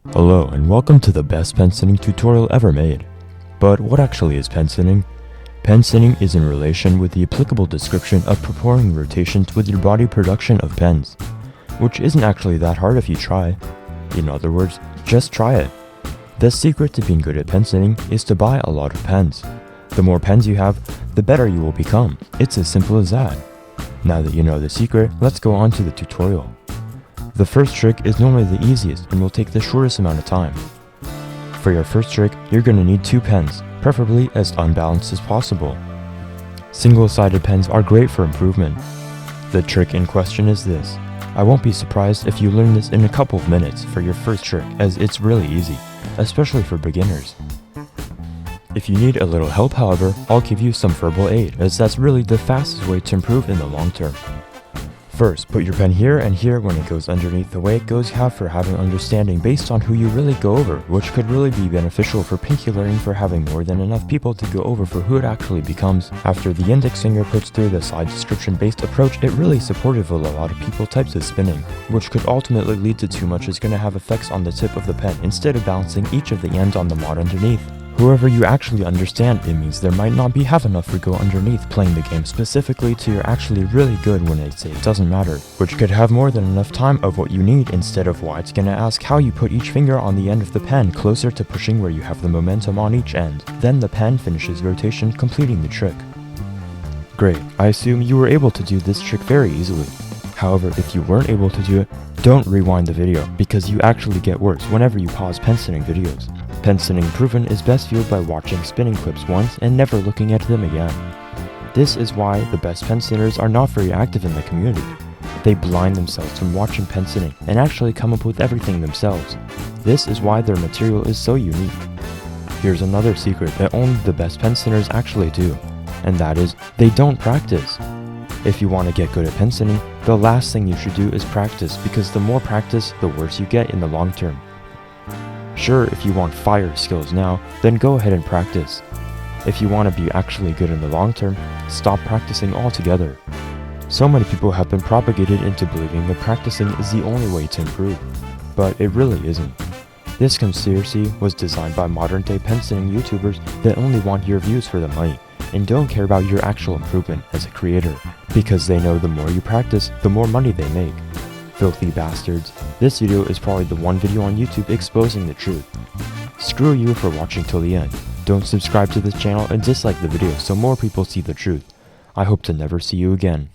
Hello and welcome to the best pen sitting tutorial ever made. But what actually is pen sitting? Pen sitting is in relation with the applicable description of performing rotations with your body production of pens, which isn't actually that hard if you try. In other words, just try it. The secret to being good at pen sitting is to buy a lot of pens. The more pens you have, the better you will become. It's as simple as that. Now that you know the secret, let's go on to the tutorial. The first trick is normally the easiest and will take the shortest amount of time. For your first trick, you're going to need 2 pens, preferably as unbalanced as possible. Single-sided pens are great for improvement. The trick in question is this. I won't be surprised if you learn this in a couple of minutes for your first trick, as it's really easy, especially for beginners. If you need a little help, however, I'll give you some verbal aid, as that's really the fastest way to improve in the long term. First, put your pen here and here when it goes underneath. The way it goes for having understanding based on who you really go over, which could really be beneficial for pinky learning for having more than enough people to go over for who it actually becomes. After the index finger puts through the side description based approach, it really supportive of a lot of people types of spinning, which could ultimately lead to too much is going to have effects on the tip of the pen instead of balancing each of the ends on the mod underneath. Whoever you actually understand, it means there might not be have enough for go underneath playing the game specifically to you're actually really good when they say it doesn't matter, which could have more than enough time of what you need instead of why it's gonna ask how you put each finger on the end of the pen closer to pushing where you have the momentum on each end. Then the pen finishes rotation, completing the trick. Great, I assume you were able to do this trick very easily. However, if you weren't able to do it, don't rewind the video, because you actually get worse whenever you pause pen sitting videos. Pen sitting improvement is best viewed by watching spinning clips once and never looking at them again. This is why the best pen sitters are not very active in the community. They blind themselves from watching pen sitting and actually come up with everything themselves. This is why their material is so unique. Here's another secret that only the best pen sitters actually do, and that is, they don't practice. If you want to get good at pen sitting, the last thing you should do is practice, because the more practice, the worse you get in the long term. Sure, if you want fire skills now, then go ahead and practice. If you want to be actually good in the long term, stop practicing altogether. So many people have been propagated into believing that practicing is the only way to improve, but it really isn't. This conspiracy was designed by modern-day pen sitting YouTubers that only want your views for the money, and don't care about your actual improvement as a creator, because they know the more you practice, the more money they make. Filthy bastards. This video is probably the one video on YouTube exposing the truth. Screw you for watching till the end. Don't subscribe to this channel and dislike the video so more people see the truth. I hope to never see you again.